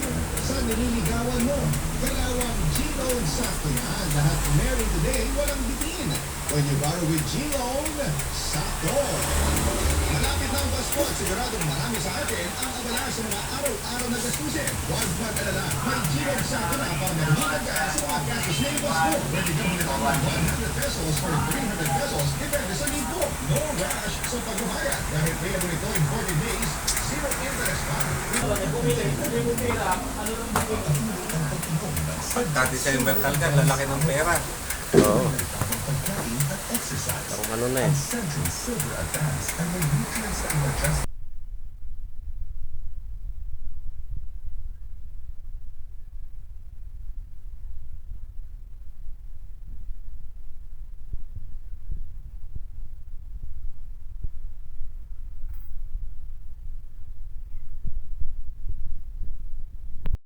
rin sa nililigawan mo. Dalawang G-Loan sakto yan. Lahat married today, walang bitin. When you borrow with G-Loan, sakto. Malapit na ang Pasko at siguradong marami sa atin ang abala sa mga araw-araw na gastusin. Huwag mag-alala, may G-Loan sakto na para mabuhay ka sa mga gastos na ibas mo. Pwede ka muna ng 100 pesos or 300 pesos, depende sa need mo. No rush sa pagbabayad. Dahil payable ito in 40 days, zero interest pa. Pagka December talaga, lalaki ng pera. Oo. Parang ano na eh.